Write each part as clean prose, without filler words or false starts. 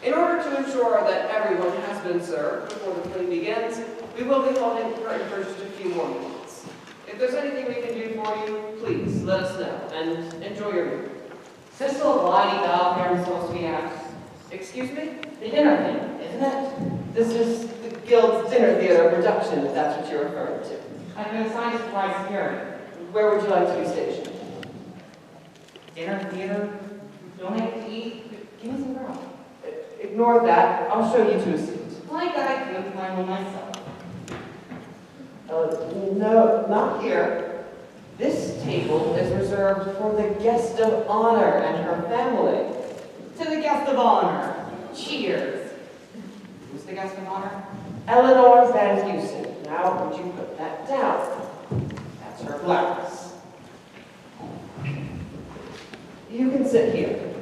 In order to ensure that everyone has been served before the play begins, we will be holding curtain for just a few more minutes. If there's anything we can do for you, please let us know, and enjoy your meal. Cecil Glidey Bell here I'm supposed to be at. Excuse me? The dinner thing, isn't it? This is the Guild's dinner theater production, if that's what you're referring to. I've been assigned to provide security. Where would you like to be stationed? Dinner, theater, donate to eat. Give me some grub. Ignore that. I'll show you to a seat. Like I could find one myself. No, not here. This table is reserved for the guest of honor and her family. To the guest of honor. Cheers. Who's the guest of honor? Eleanor Van Heusen. Now, would you put that down? That's her blouse. You can sit here.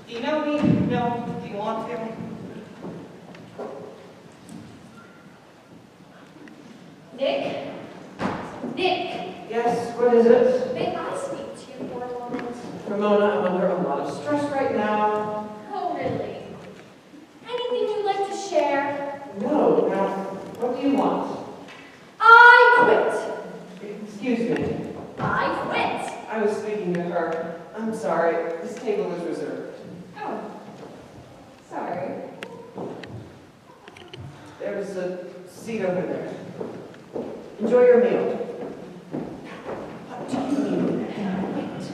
Do you know me? No. Do you want to? Nick? Nick, Yes, what is it? may I speak to you for a moment? Ramona, I'm under a lot of stress right now. Oh, really? Anything you'd like to share? No, now, what do you want? I quit. Excuse me. I quit. I was speaking to her. I'm sorry. This table is reserved. Oh, sorry. There's a seat over there. Enjoy your meal. What do you mean? Wait.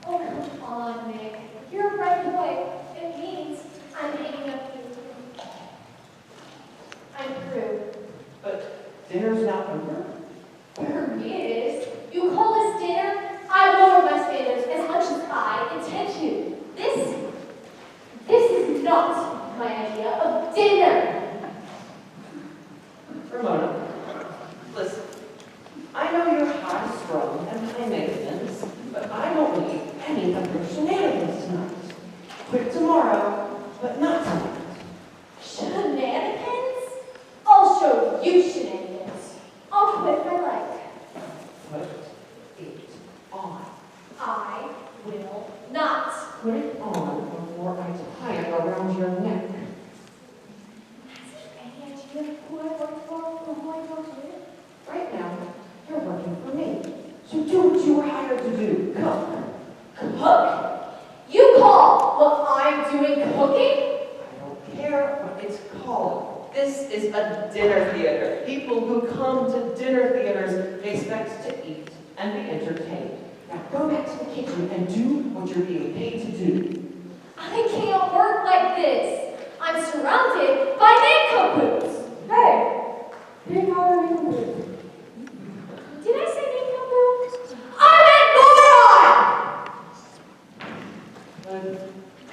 Oh, come on, Nick. You're right away. It means I'm hanging up you. I'm through. But dinner's not over. For me it is. You call this dinner? I lower my standards as much as I intend to. This is not my idea of dinner. Ramona, listen. I know you're high-strung and high-maintenance, but I don't need any of your shenanigans tonight. Quit tomorrow, but not tonight. Shenanigans? I'll show you shenanigans. I'll quit my life. Put it on. I will not. Put it on before I tie it around your neck. Has he any idea who I work for or who I work with? Right now, you're working for me. So do what you were hired to do. Cook. Cook? You call what I'm doing cooking? I don't care what it's called. This is a dinner theater. People who come to dinner theaters expect to eat and be entertained. Now go back to the kitchen and do what you're being paid to do. I can't work like this. I'm surrounded by nincompoops. Hey, big are nincompoops. Did I say nincompoop? I meant moron! Would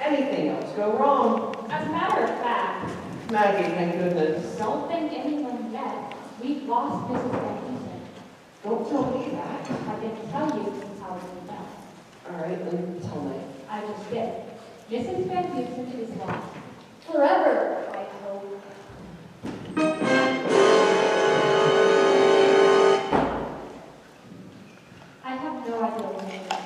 anything else go wrong? As a matter of fact, Maggie, thank goodness. don't think anyone yet. We've lost Mrs. Van Heusen. Don't tell me that. I didn't tell you since I was in bed. All right, then tell me. I just did. Mrs. Van Heusen is lost. Forever, I hope. I have no idea what it is.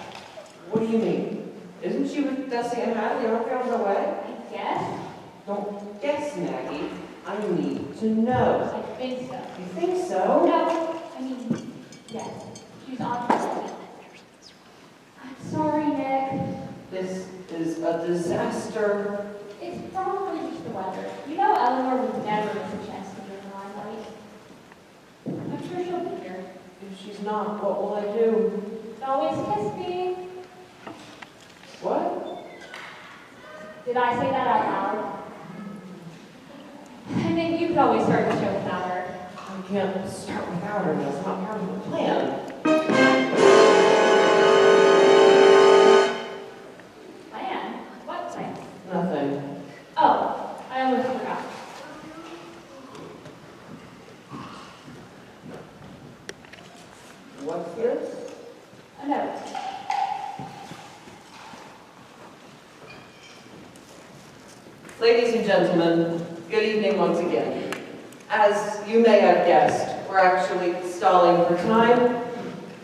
What do you mean? Isn't she with Dusty and Hattie? Aren't they on their way? I guess. Don't guess, Maggie. I need to know. I think so. You think so? No, I mean, yes. She's on her way. I'm sorry, Nick. This is a disaster. It's probably just the weather. You know Eleanor would never miss a chance to be in the limelight. I'm sure she'll be here. If she's not, what will I do? Always kiss me. What? Did I say that out loud? I think you could always start the show without her. I can't start without her. That's not part of the plan. Plan? What plan? Nothing. Oh, I almost forgot. What's this? A note. Ladies and gentlemen, good evening once again. As you may have guessed, we're actually stalling for time.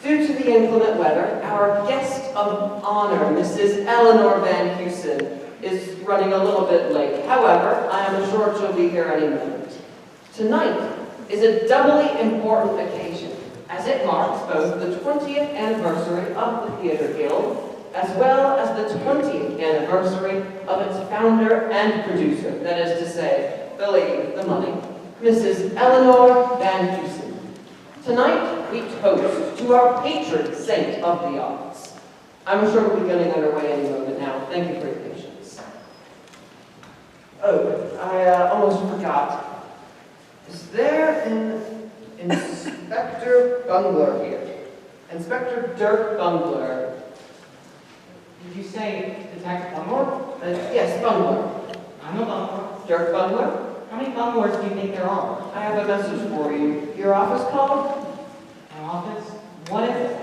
Due to the inclement weather, our guest of honor, Mrs. Eleanor Van Heusen, is running a little bit late. However, I am assured she'll be here any moment. Tonight is a doubly important occasion, as it marks both the 20th anniversary of the Theatre Guild, as well as the 20th anniversary of its founder and producer, that is to say, the lady with the money, Mrs. Eleanor Van Heusen. Tonight, we toast to our patron saint of the arts. I'm sure we'll be getting underway any moment now. Thank you for your patience. Oh, I almost forgot. Is there an Inspector Bungler here? Inspector Dirk Bungler. Did you say Detective Bungler? Yes, Bungler. I'm a bungler. Dirk Bungler? How many bunglers do you think there are? I have a message for you. Your office called? An office? What is it?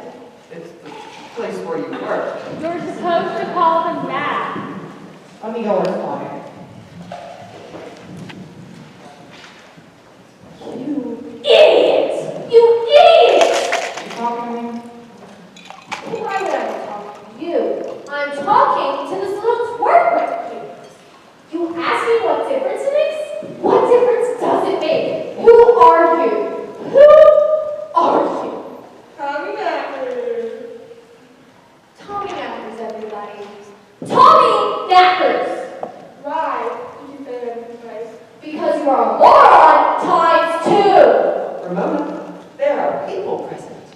It's the place where you work. You're supposed to call them back. Let me go respond. You idiot! You idiot! You talking to me? Why would I be talking to you? I'm talking to this little twerp right here. You ask me what difference it makes? What difference does it make? Who are you? Who are you? Tommy Knackers. Tommy Knackers, everybody. Tommy Knackers! Why did you say that twice? Because you are a moron times two! Ramona, there are people present.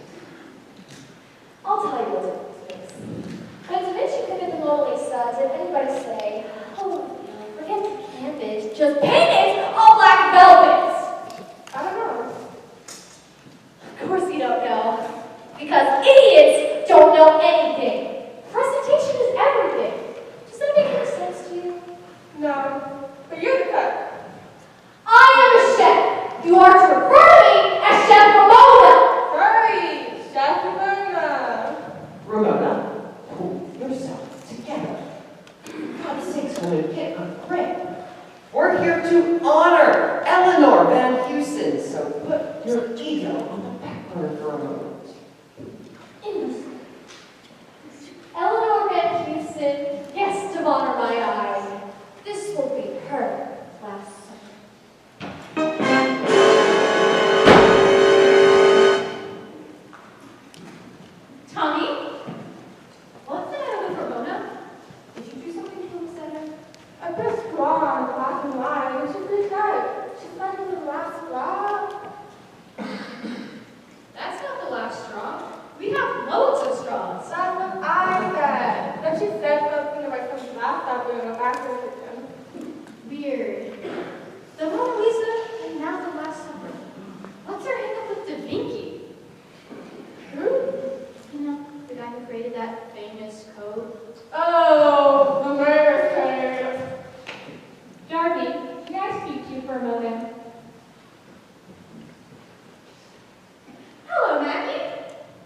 I'll tell you what difference makes. When Da Vinci picked the Mona Lisa, did anybody say, oh, forget the canvas, just paint it all black velvet? I don't know. Of course you don't know. Because idiots don't know anything. Presentation is everything. Does that make any sense to you? No. But you're the cook. I am a chef. You are to refer to me as Chef Ramona. Sorry, Chef Ramona. Ramona, pull yourself together. For God's sakes, woman, get a grip. We're here to honor Eleanor Van Heusen, so put your ego on the back burner for a moment. Innocent. Eleanor Van Heusen, guest of honor, my eye. This will be her last supper. Tommy? What's the matter with Ramona? Did you do something to upset her? I pressed straw on the glass and wine, and she freaked out. She fed me the last straw. That's not the last straw. We have loads of straws. That's what I said. Then she said something about some glass that we were back in the kitchen. Weird. The Mona Lisa and now the Last Supper. What's her hang up with Da Vinci? Who? You know, the guy who created that famous code. Oh, the mayor's cave. Darby, may I speak to you for a moment? Hello, Maggie.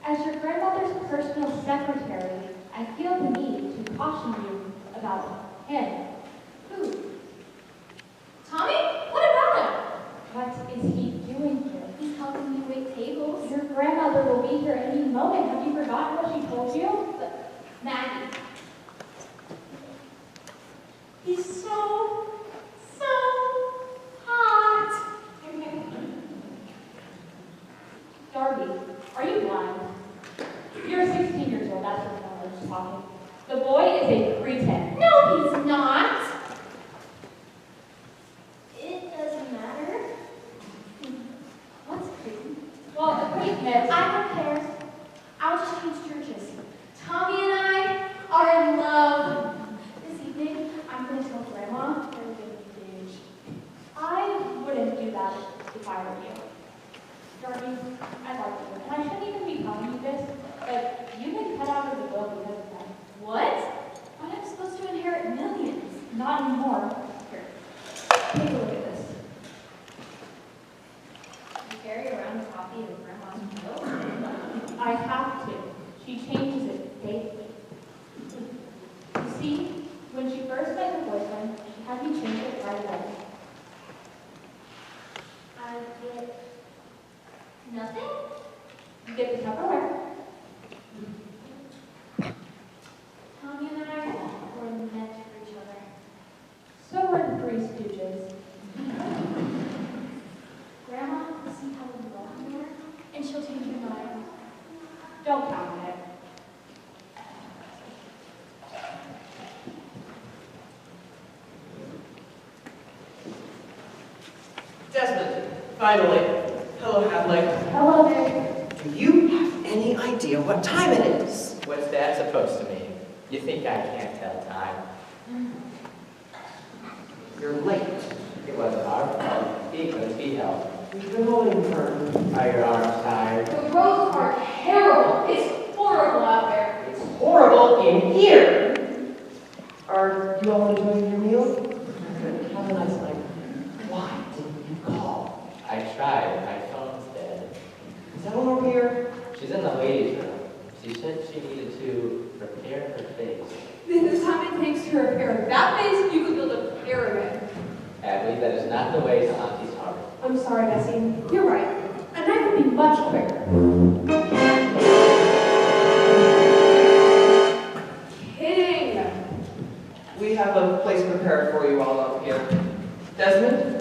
As your grandmother's personal secretary, I feel the need to caution you about him. Who? Tommy? What about him? What is he doing here? He's helping me wait tables. Your grandmother will be here any moment. Have you forgotten what she told you? Maggie. He's so hot. Darby, are you blind? You're 16 years old. That's what grandmother's talking. The boy is a pretense. No, he's not. It doesn't matter. What's crazy? Well, acquaintance. I don't care. I'll just change churches. Tommy and I are in love. This evening, I'm going to tell Grandma that we're getting engaged. I wouldn't do that if I were you. Darby, I like you, and I shouldn't even be telling you this, but you've been cut out of the will because of that. What? But I'm supposed to inherit millions. Not anymore. Here, take a look at this. You carry around a copy of Grandma's will? I have to. She changes it daily. You see, when she first met her boyfriend, she had me change it right away. I get nothing? You get the Tupperware. Tommy and I were meant for each other. Finally. Hello, Hadley. Hello there. Do you have any idea what time it is? What's that supposed to mean? You think I can't tell time? You're late. It wasn't our fault. He couldn't be helped. We've been waiting for Are your arms tired? The roads are terrible. It's horrible out there. It's horrible in here. Are you all enjoying your meal? Good. Have a nice night. Why didn't you call? I tried. My phone's dead. Is Eleanor here? She's in the ladies' room. She said she needed to repair her face. The time it takes to repair that face, you could build a pyramid. Abby, that is not the way to Auntie's heart. I'm sorry, Bessie. You're right. And I could be much quicker. Kidding. We have a place prepared for you all up here. Desmond,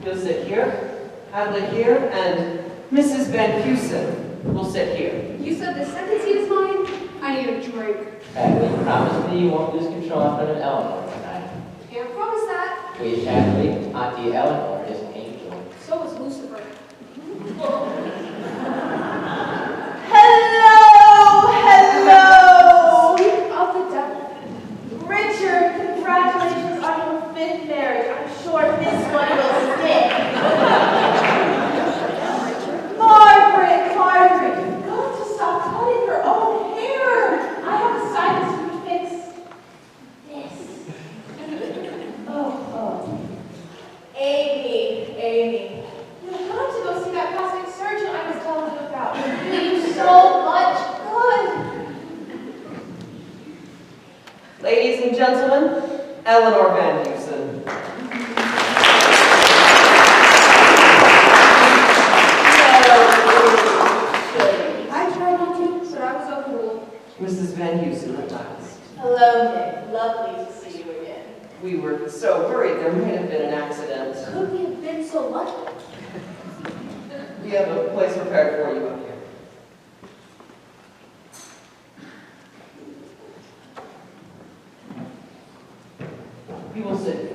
you'll sit here. Hadley here, and Mrs. Van Heusen will sit here. You said the second seat is mine? I need a drink. Abby, promise me you won't lose control in front of Eleanor tonight. Can't promise that. Wait, Abby, Auntie Eleanor is an angel. So is Lucifer. Hello! Speak of the devil. Richard, congratulations on your 5th marriage. I'm sure this one will stick. Margaret, you've got to stop cutting your own hair. I have a stylist who can fix this. Oh. Amy. You've got to go see that plastic surgeon I was telling you about. He'll do you so much good. Ladies and gentlemen, Eleanor Van Heusen. I tried not to, but I was overruled. Mrs. Van Heusen at last. Hello, Nick. Lovely to see you again. We were so worried there might have been an accident. Could we have been so lucky? We have a place prepared for you up here. You will sit.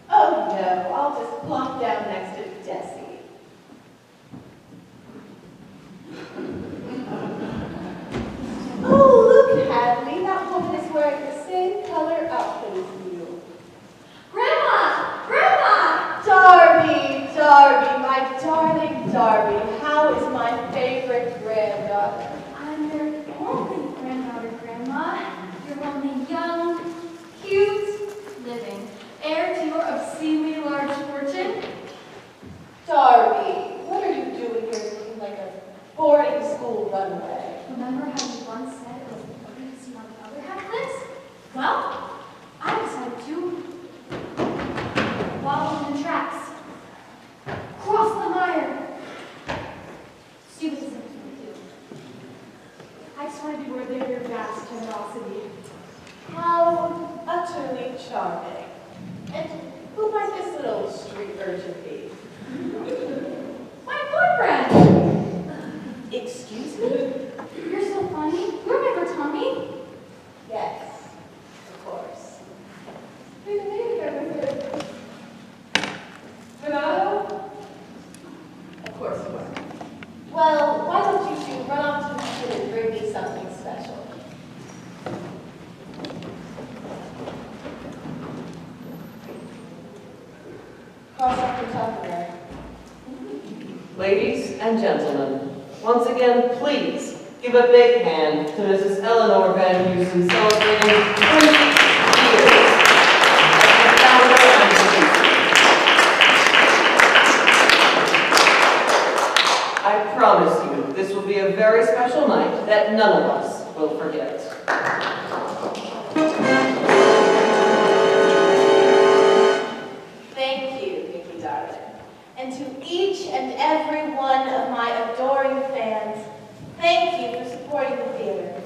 Oh no, I'll just plop down next to Jessie. Oh, look, Hadley, that woman is wearing the same color outfit as you. Grandma! Darby, my darling Darby, how is my favorite granddaughter? I'm your only granddaughter, Grandma. You're only young, cute, living, heir to your obscenely large fortune. Darby, what are you doing here looking like a boarding school runway? Remember how you once said it was lovely to see how the other half lives? Well, I decided to follow in the tracks, cross the mire, see what this is going to do. I just want to be where they're your vast generosity. How utterly charming. And who might this little street urchin be? My boyfriend! Excuse me? You're so funny. You remember Tommy? Yes, of course. Renato? Of course you are. Well, why don't you two run off to the kitchen and bring me something special? Cross off your Tupperware. Ladies and gentlemen, once again, please give a big hand to Mrs. Eleanor Van Heusen celebrating 20 years as the founder and producer. I promise you, this will be a very special night that none of us will forget. Thank you, Nikki darling. And to each and every one of my adoring fans, thank you for supporting the theater.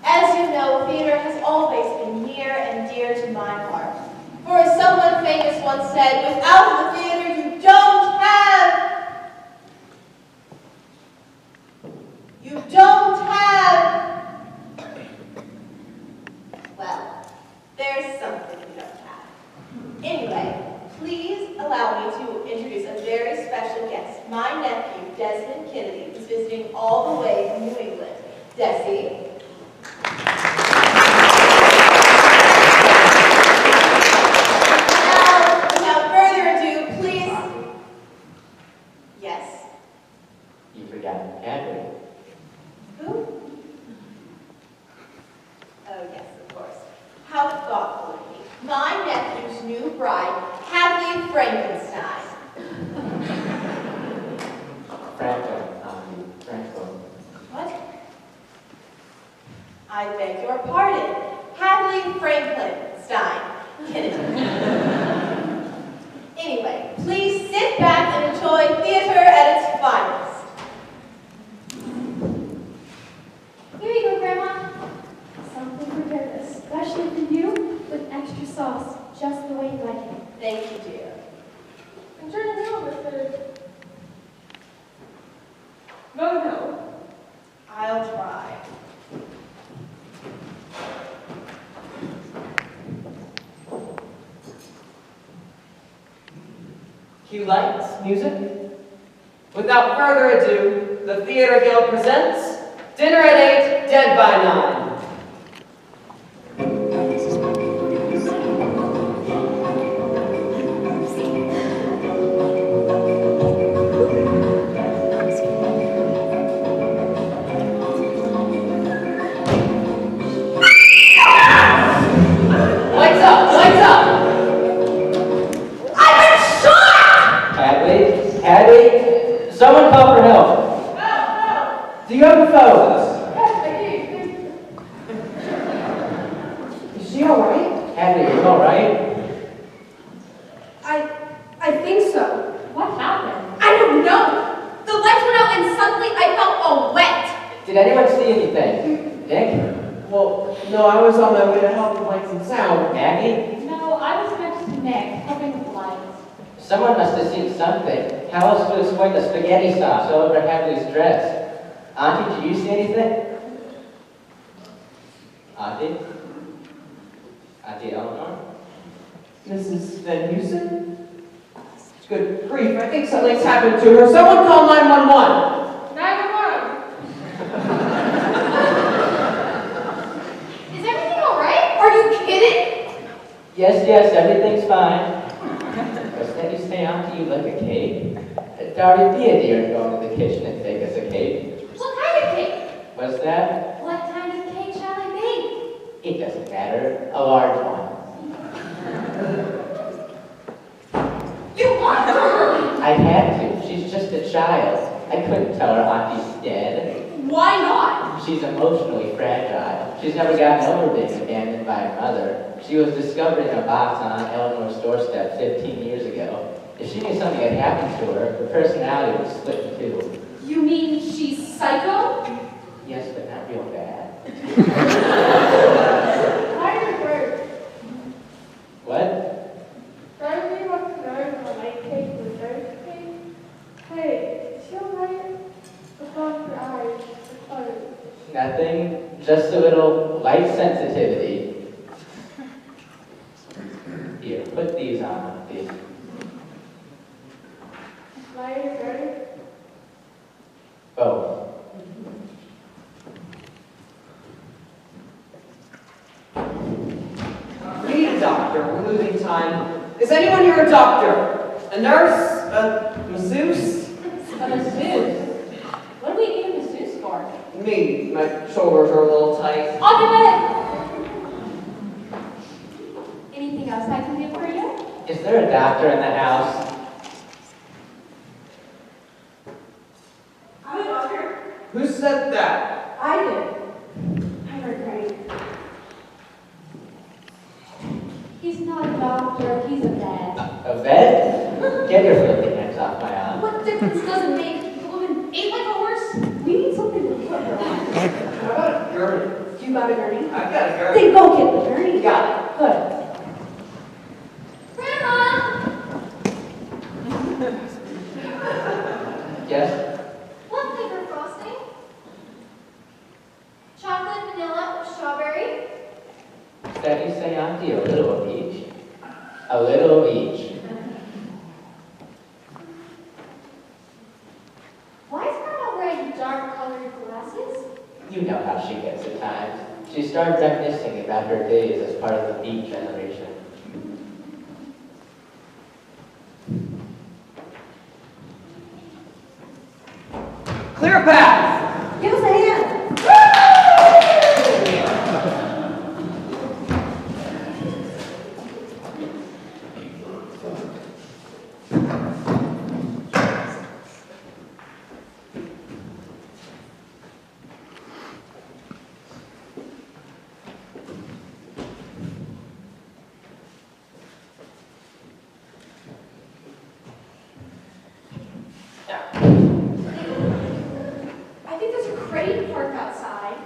As you know, theater has always been near and dear to my heart. For as someone famous once said, without the theater you don't have. Well, there's something you don't have. Anyway, please allow me to introduce a very special guest, my nephew, Desmond Kennedy, who's visiting all the way from New England. Desi. Now, without further ado, please. Yes. You forgot Hadley. Who? Oh, yes, of course. How thoughtful of me. My nephew's new bride, Hadley Frankenstein. Franklin. What? I beg your pardon. Hadley Frankenstein. Kennedy. Anyway, please sit back and enjoy theater at its finest. Here you go, Grandma. Something prepared especially for you with extra sauce, just the way you like it. Thank you, dear. I'm turning it over, sir. No. I'll try. Cue lights, music. Without further ado, the Theater Guild presents Dinner at 8, Dead by 9. Lights up! Lights up! Hadley, someone call for help. No. Do you have a phone with us? Yes, I do. Is she all right? Hadley, are you all right? I think so. What happened? I don't know. The lights went out and suddenly I felt all wet. Did anyone see anything? Nick? Well, no, I was on my way to help with lights and sound. Maggie? No, I was next to Nick, helping with the lights. Someone must have seen something. How else would explain the spaghetti sauce all over Hadley's dress? Auntie, did you see anything? Auntie? Auntie Eleanor? Mrs. Van Heusen? Good grief, I think something's happened to her. Someone call 911. 911. Is everything all right? Are you kidding? Yes, everything's fine. What's that you say, Auntie? You like a cake? Darby, be a dear and go into the kitchen and bake us a cake. What kind of cake? What's that? What kind of cake shall I bake? It doesn't matter. A large one. You want her? I had to. She's just a child. I couldn't tell her Auntie's dead. Why not? She's emotionally fragile. She's never gotten over being abandoned by her mother. She was discovered in a box on Eleanor's doorstep 15 years ago. If she knew something had happened to her, her personality would split in two. You mean she's psycho? Yes, but not real bad. Hi, bird. What? Darby wants to know if a light cake was Thursday. Hey, is she alright? Across her eyes. Her clothes. Nothing. Just a little light sensitivity. Here, put these on, Auntie. Light bird. Both. We need a doctor. We're losing time. Is anyone here a doctor? A nurse? A masseuse? A masseuse? What do we need a masseuse for? Me. My shoulders are a little tight. On your way! Anything else I can do for you? Is there a doctor in the house? I'm a doctor. Who said that? I did. I heard right. He's not a doctor, he's a vet. A vet? Get your filthy hands off my arm. What difference does it make? The woman ate like a horse? We need something to put her on. How about a gurney? You got a gurney? I've got a gurney. Then go get the gurney. Got Good. Grandma! Yes? What flavor frosting? Chocolate, vanilla, or strawberry? Is that you say, Auntie? A little of each? A little of each. at her days as part of the Beat generation. Clear a path! Give us a hand. I think there's a crate parked outside.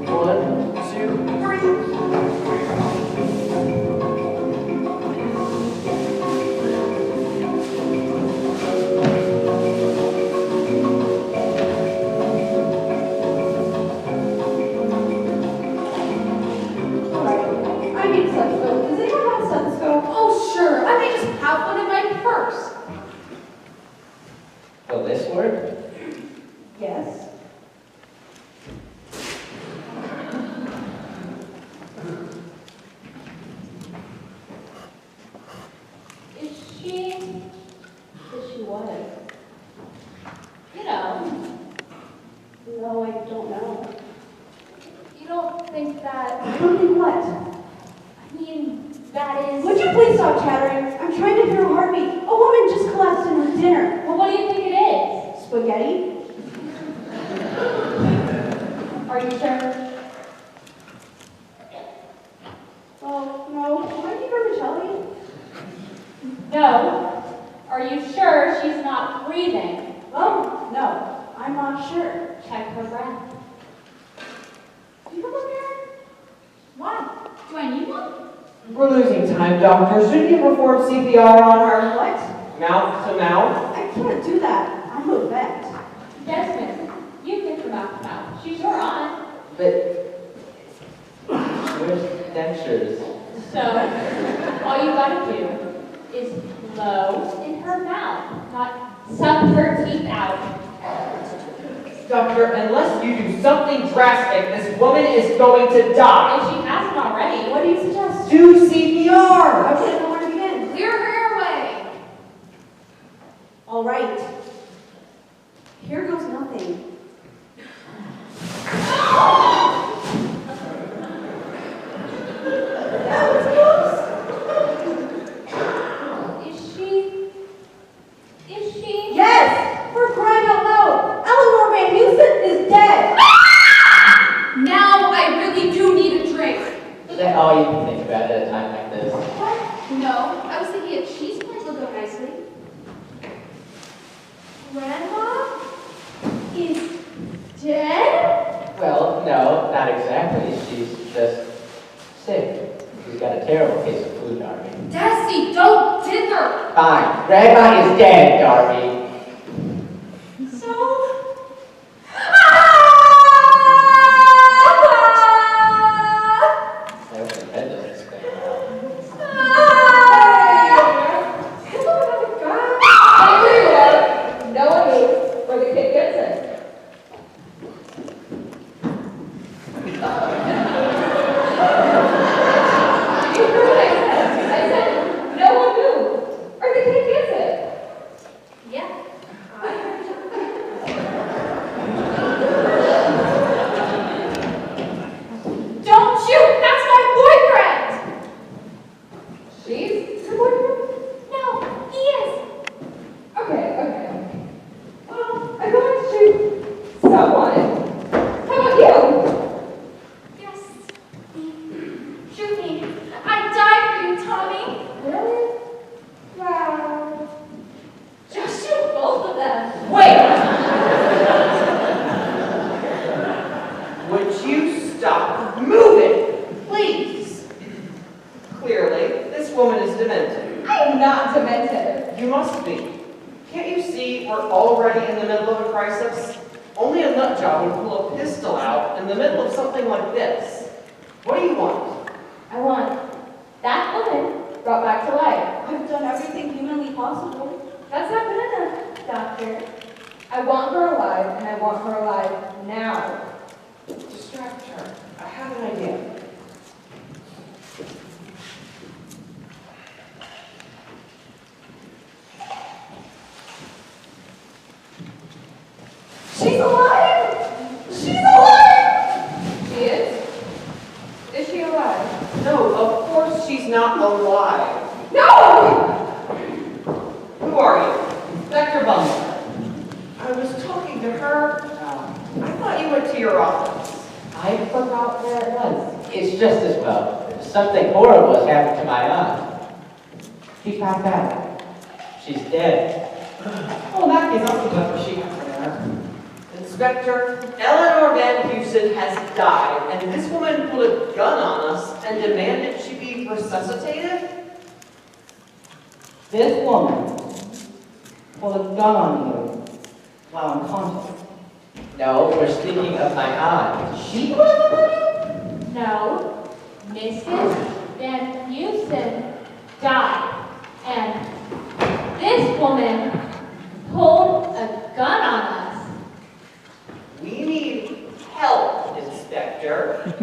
One, two, three. I need a stethoscope. Does anyone have a stethoscope? Oh, sure. I may just have one in my purse. Will this work? Yes. Is she what? You know. No, I don't know. You don't think that... I don't think what? I mean, that is... Would you please stop chattering? I'm trying to hear a heartbeat. A woman just collapsed in her dinner. Well, what do you think it is? Spaghetti? Are you sure? Oh, no. Might be vermicelli. No. Are you sure she's not breathing? Oh, no. I'm not sure. Check her breath. Do you have a mirror? Why? Do I need one? We're losing time, doctor. Shouldn't you perform CPR on her? What? Mouth to mouth? I can't do that. I'm a vet. Desmond, you get her mouth to mouth. She's your aunt. But Where's dentures? So, all you gotta do is blow in her mouth, not suck her teeth out. doctor, unless you do something drastic, this woman is going to die. If she hasn't already, What do you suggest? Do CPR. I wouldn't know where to begin. Clear her airway. All right. Here goes nothing. That was close. Is she? Yes! For crying out loud! Eleanor Van Houston is dead! Now I really do need a drink. Is that all you can think about at a time like this? What? No, I was thinking a cheese plate would go nicely. Grandma is dead? Well, no, not exactly. She's just sick. She's got a terrible case of flu, Darby. Desi, don't dither. Fine. Grandma is dead, Darby. So? I hope the pendulum's going out. Everywhere, no one moves, where the kid gets it. You heard what I said. I said, no one moves, or the kid gets it. Yeah. not demented. You must be. Can't you see we're already in the middle of a crisis? Only a nut job would pull a pistol out in the middle of something like this. What do you want? I want that woman brought back to life. I've done everything humanly possible. That's not good enough, Doctor. I want her alive, and I want her alive now. Distract her. I have an idea. She's alive! She's alive! She is? Is she alive? No, of course she's not alive. No! Who are you? Inspector Bumble. I was talking to her. I thought you went to your office. I forgot where it was. It's just as well. Something horrible has happened to my aunt. She passed out. She's dead. Oh, in that case, I'll see what she has for dinner. Inspector, Eleanor Van Heusen has died, and this woman pulled a gun on us and demanded she be resuscitated? This woman pulled a gun on you while unconscious. No, we're speaking of my aunt. She pulled a gun on you? No, Mrs. Van Heusen died, and this woman pulled a gun on us. We need help, Inspector.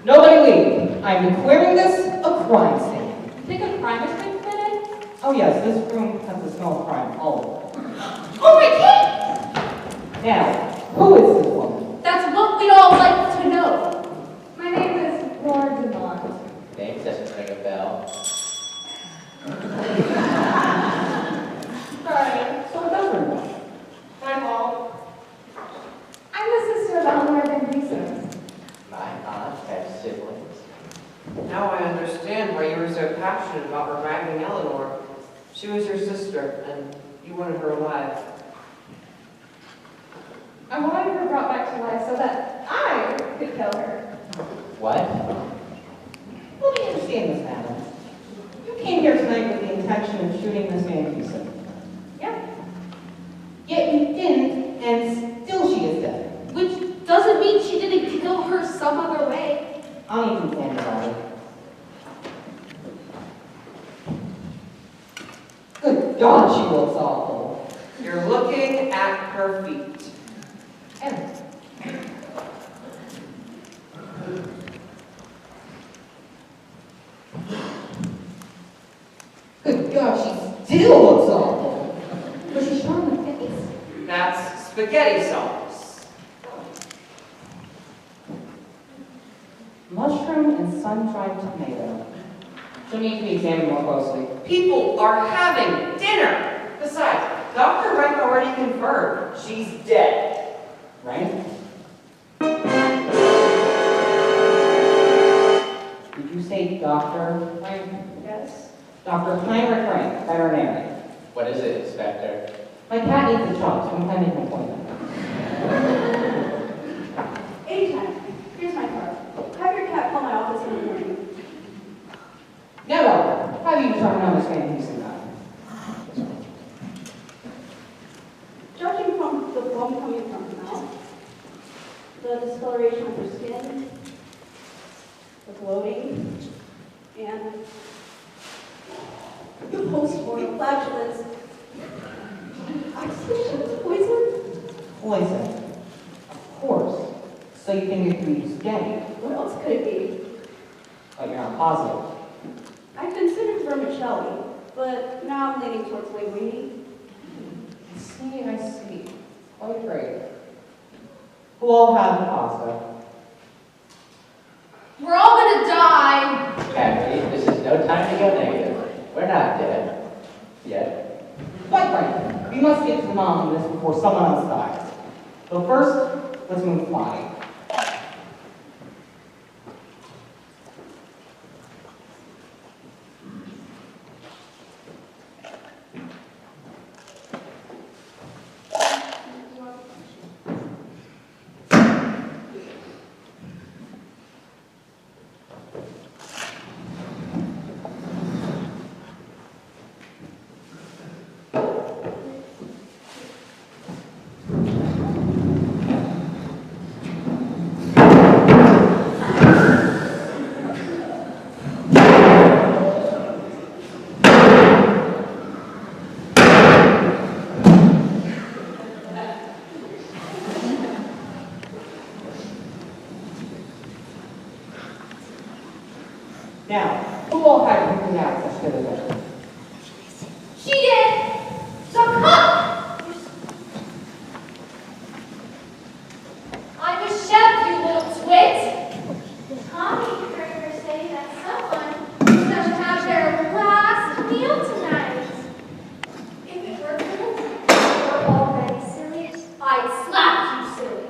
Nobody leave. I'm declaring this a crime scene. You think a crime has been committed? Oh yes, this room has the smell of crime all over. Oh my God! Now, who is this woman? That's what we'd all like to know. My name is Laura Dumont. Name doesn't ring a bell. Sorry, so it does ring a bell. My fault. I'm the sister of Eleanor Van Heusen. My aunt had siblings. Now I understand why you were so passionate about reviving Eleanor. She was your sister, and you wanted her alive. I wanted her brought back to life so that I could kill her. What? Let me understand this, madam. You came here tonight with the intention of shooting Miss Van Heusen. Yeah. Yet you didn't, and still she is dead. Which doesn't mean she didn't kill her some other way. I'll even stand about it. Good God, she looks awful. You're looking at her feet. And good God, she still looks awful. Was she shot in the face? That's spaghetti sauce. Mushroom and sun-dried tomato. She'll need to be examined more closely. People are having dinner. Besides, Dr. Wright already confirmed she's dead. Right? Did you say Dr. Frank? Yes. Dr. Heinrich Frank, veterinarian. What is it, Inspector? My cat needs a shot, so I'm pending an appointment. Anytime. Here's my card. Have your cat call my office in the morning. No, doctor. How do you determine how Miss Van Heusen died? Judging from the foam coming from her mouth, the discoloration of her skin, the bloating, and the post-mortem flatulence, I suspect she was poisoned. Poison. Of course. So you think it could be spaghetti, What else could it be? but you're not positive. I considered vermicelli, but now I'm leaning towards linguine. I see. Quite great. We'll all have the pasta. We're all gonna die. Kathy, this is no time to go negative. We're not dead. Yet. Quite right. We must get to the bottom of this before someone else dies. But first, let's move flying. free access to the bedroom? She did. So come. I'm a chef, you little twit. Tommy heard her say that someone was going to have their last meal tonight. If it were you already silly, I'd slap you silly.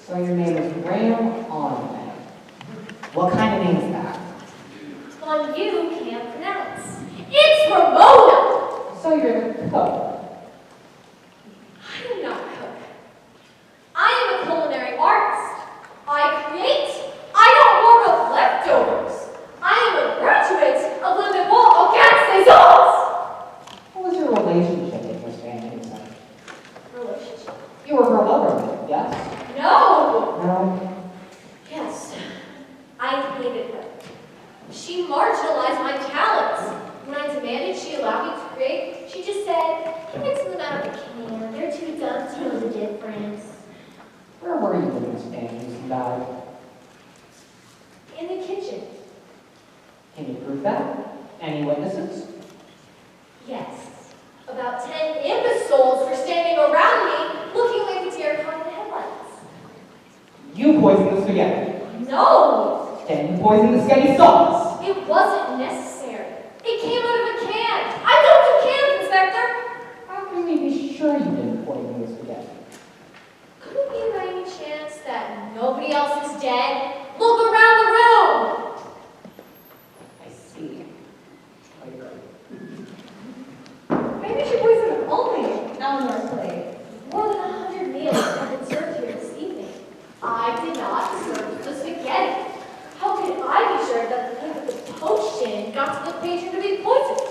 So your name is Graham Armand. What kind of name is that? One you can't pronounce. It's Ramona! So you're the cook. I am not a cook. I am a culinary artist. I create. I don't work up leftovers. I am a graduate of Le Nouveau Against les Arts. What was your relationship with Miss Van Halen? Relationship? You were her lover, yes? No! No. Yes. I hated her. She marginalized my talents. When I demanded she allow me to create, she just said, mix them out of the can. They're too dumb to know the difference. Where were you when Miss Van Halen died? In the kitchen. Can you prove that? Any witnesses? Yes. About 10 imbeciles were standing around me, looking like the deer caught in the headlights. You poisoned the spaghetti. No! Then you poisoned the spaghetti sauce. It wasn't necessary. It came out of a can. I don't do cans, Inspector! How can we be sure you didn't poison the spaghetti? Could it be by any chance that nobody else is dead? Look around the room! I see. Maybe she poisoned only Eleanor's plate. More than 100 meals have been served here this evening. I did not serve the spaghetti. How could I be sure that the plate with the poached in got to the patron to be poisoned?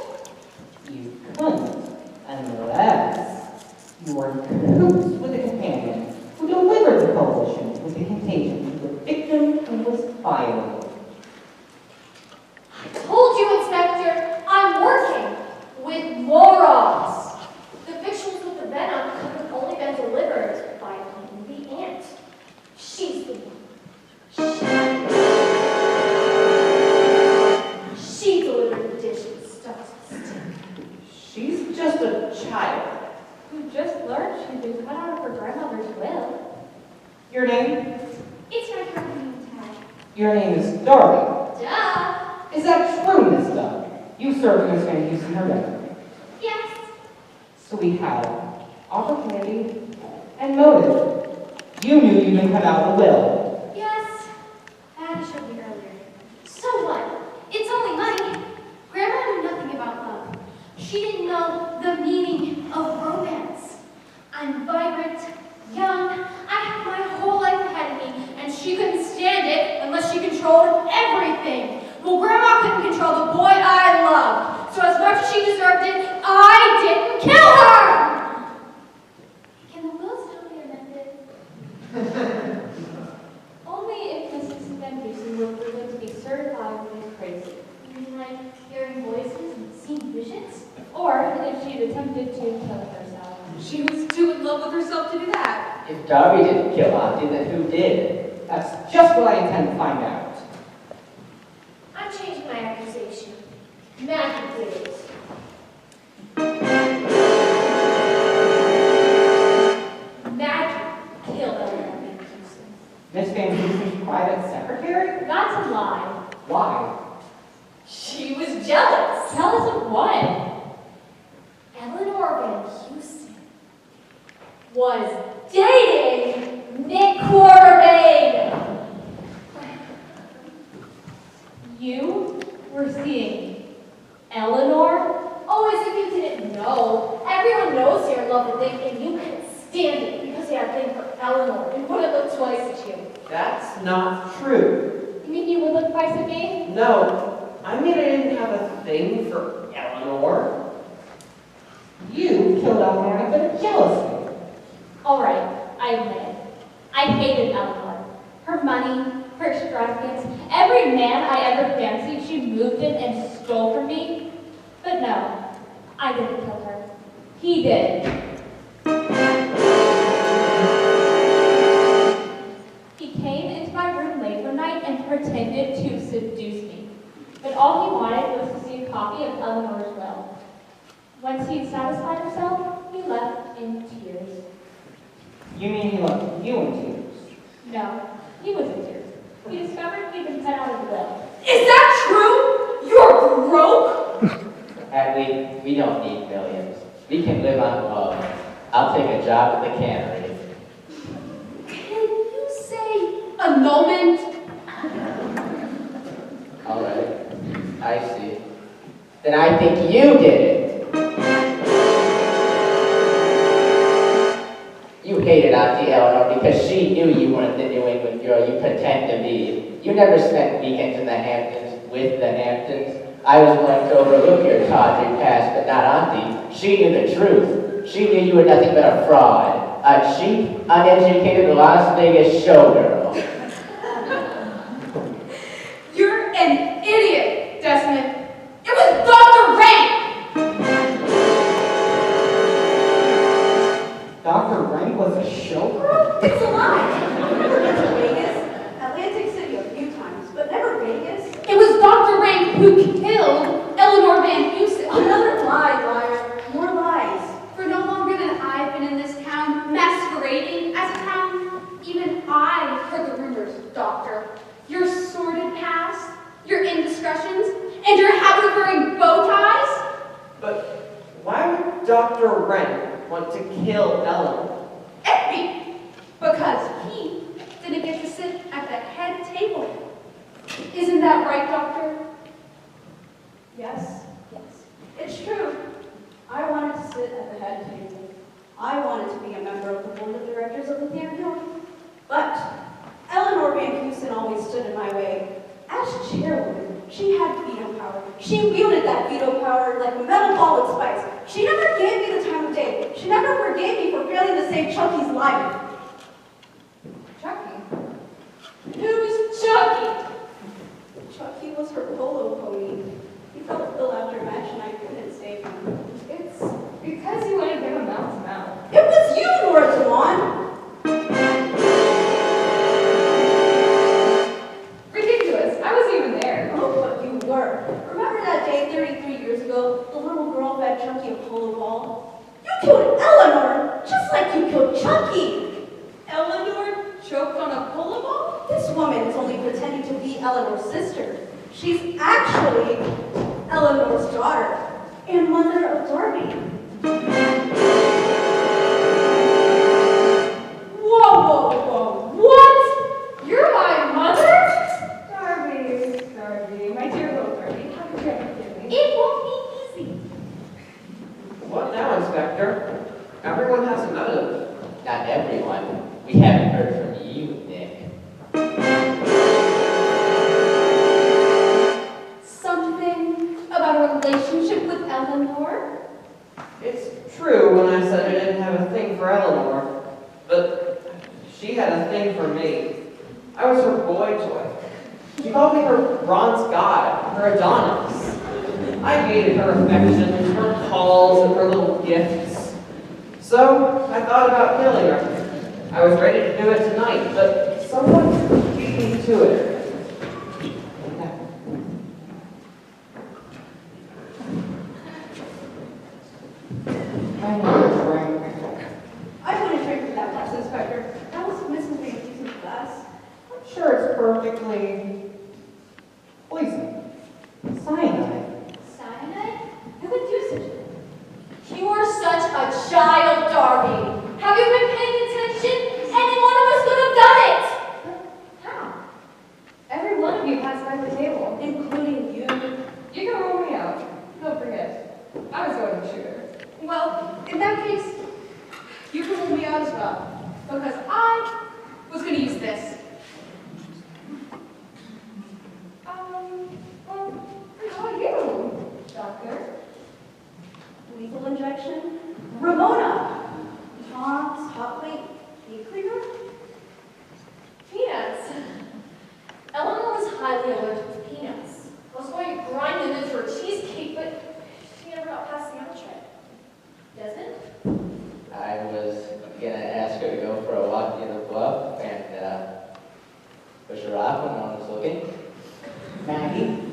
You couldn't, unless you were in cahoots with a companion who delivered the coalition with the contagion to the victim who was fired. I told you, Inspector, I'm working with morons. The victuals with the venom could have only been delivered by the ant. She's the one. She delivered the dishes stuffed to stick. She's just a child. Who just learned she'd been cut out of her grandmother's will. Your name? It's my company tag. Your name is Darby. Duh. Is that true, Miss Dunn? You served Miss Van Heusen her dinner. Yes. So we have opportunity and motive. You knew you'd been cut out of the will. Yes. That showed me earlier. So what? It's only money. Grandma knew nothing about love. She didn't know the meaning of romance. I'm vibrant, young. I have my whole life ahead of me, and she couldn't stand it unless she controlled everything. Well, Grandma couldn't control the boy I loved. So as much as she deserved it, I didn't kill her! Can the will still be amended? Only if Mrs. Van Heusen were proven to be certifiably crazy. You mean like hearing voices and seeing visions? Or if she had attempted to kill herself. She was too in love with herself to do that. If Darby didn't kill Auntie, then who did? That's just what I intend to find out. I'm changing my accusation. Maggie did it. Maggie killed Eleanor Van Heusen. Miss Van Heusen's private secretary? That's a lie. Why? She was jealous. Tell us of what? Eleanor Van Heusen was dating Nick Quartermain. You were seeing Eleanor? Oh, as if you didn't know. Everyone knows you're in love with Nick, and you couldn't stand it because you had a thing for Eleanor and wouldn't look twice at you. That's not true. You mean you would look twice at me? No, I mean I didn't have a thing for Eleanor. You killed Eleanor out of jealousy. All right, I admit it. I hated Eleanor. Her money, her extravagance, every man I ever fancied she moved in and stole from me. But no, I didn't kill her. He did. He came into my room late one night and pretended to seduce me. But all he wanted wanted was to see a copy of Eleanor's will. Once he'd satisfied himself, he left in tears. You mean he left you in tears? No, he was in tears. He discovered he'd been sent out of the will. Is that true? You're broke? Hadley, we don't need millions. We can live on love. I'll take a job at the cannery. Can you say annulment? All right, I see. Then I think you did it. You hated Auntie Eleanor because she knew you weren't the New England girl you pretend to be. You never spent weekends in the Hamptons with the Hamptons. I was willing to overlook your tawdry past, but not Auntie. She knew the truth. She knew you were nothing but a fraud, a cheap, uneducated Las Vegas showgirl. You're an idiot, Desmond. It was Dr. Rank! Dr. Rank was a showgirl? It's a lie. I've never been to Vegas, Atlantic City a few times, but never Vegas. It was Dr. Rank who killed Eleanor Van Heusen. Another lie, liar. More lies. For no longer than I've been in this town, masquerading as a town, even I heard the rumors, Doctor. Your sordid past, your indiscretions, and your habit of wearing bow ties? But why would Dr. Wren want to kill Eleanor? Effie! Because he didn't get to sit at the head table. Isn't that right, Doctor? Yes, yes. It's true. I wanted to sit at the head table. I wanted to be a member of the board of directors of the Theatre. But Eleanor Van Heusen always stood in my way. As chairwoman, she had veto power. She wielded that veto power like a metal ball with spikes. She never gave me the time of day. She never forgave me for failing to save Chucky's life. Chucky? Who's Chucky? Chucky was her polo pony. He felt ill after a match and I couldn't save him. It's because you want to give him mouth to mouth. It was you, Nora Dewan! Ridiculous. I wasn't even there. Oh, but you were. Remember that day 33 years ago, the little girl fed Chucky a polo ball? You killed Eleanor, just like you killed Chucky! Eleanor choked on a polo ball? This woman is only pretending to be Eleanor's sister. She's actually Eleanor's daughter and mother of Darby. Whoa, whoa, whoa. What? You're my mother? Darby, my dear little Darby, how could you ever forgive me? It won't be easy. What now, Inspector? Everyone has a motive. Not everyone. We haven't heard from you, Nick. Something about a relationship with Eleanor? It's true when I said I didn't have a thing for Eleanor, but she had a thing for me. I was her boy toy. She called me her bronze god, her Adonis. I hated her affection, her calls, and her little gifts. So I thought about killing her. I was ready to do it tonight, but someone beat me to it. My name is Frank. I wouldn't drink from that glass, Inspector. That was Mrs. Van Heusen's glass. I'm sure it's perfectly poison. Cyanide. Cyanide? Who would do such a thing? You are such a child, Darby. Have you been paying attention? Any one of us could have done it. How? Every one of you passed by the table. Including you. You can roll me out. Don't forget, I was going to shoot her. Well, in that case, you can rule me out as well. Because I was going to use this. Well, how about you, Doctor? Lethal injection. Ramona. Tom's hot plate nuclear. Peanuts. Eleanor was highly allergic to peanuts. I was going to grind them into her cheesecake, but she never got past the entree. Desmond? I was gonna ask her to go for a walk near the bluff and push her off when no one was looking. Maggie?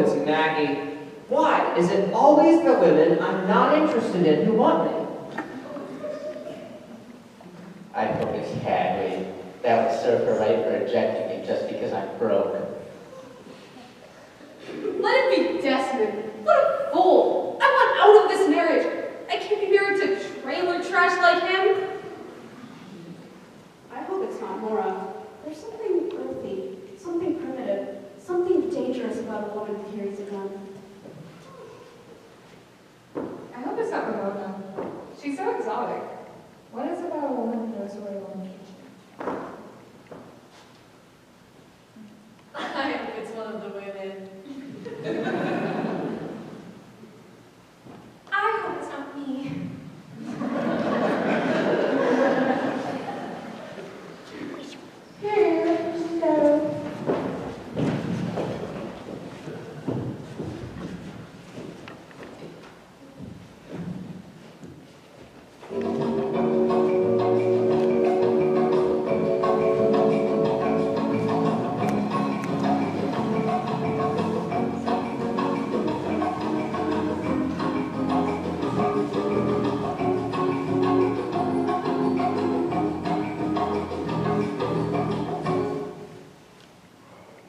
it's naggy. Why is it always the women I'm not interested in who want me? I hope it's Hadley. That would serve her right for rejecting me just because I'm broke. Let it be Desmond. What a fool. I want out of this marriage. I can't be married to trailer trash like him. I hope it's not Nora. There's something earthy, something primitive, something dangerous about a woman who carries a gun. I hope it's not Ramona. She's so exotic. What is it about a woman who knows where a woman can? I hope it's one of the women. I hope it's not me. Here, go.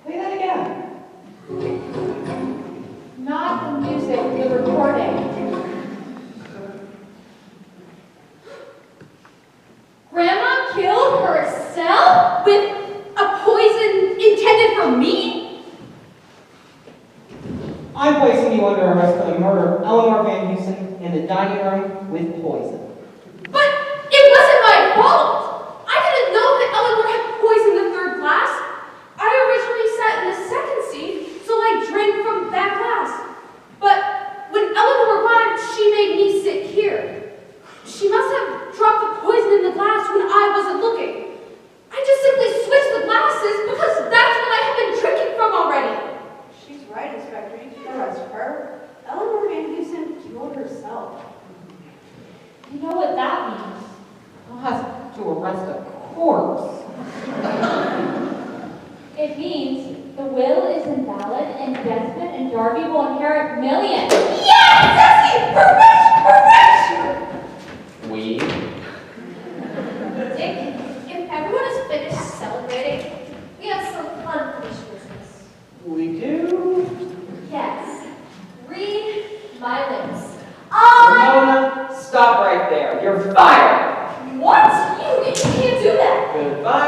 Play that again. Not the music, the recording. Grandma killed herself with a poison intended for me? I'm placing you under arrest for the murder of Eleanor Van Heusen in the dining room with poison. But it wasn't my fault. I didn't know that Eleanor had poisoned the third glass. I originally sat in the second seat, so I drank from that glass. But when Eleanor arrived, she made me sit here. She must have dropped the poison in the glass when I wasn't looking. I just simply switched the glasses because that's what I had been drinking from already. She's right, Inspector. You can arrest her. Eleanor Van Heusen killed herself. You know what that means? I'll have to arrest a corpse. It means the will is invalid and Desmond and Darby will inherit millions. Yes, Jessie! We're rich! We're rich! We? Dick, if everyone is finished celebrating, we have some unfinished business. We do? Yes. Read my lips. Ramona, stop right there. You're fired. What? You can't do that. Goodbye.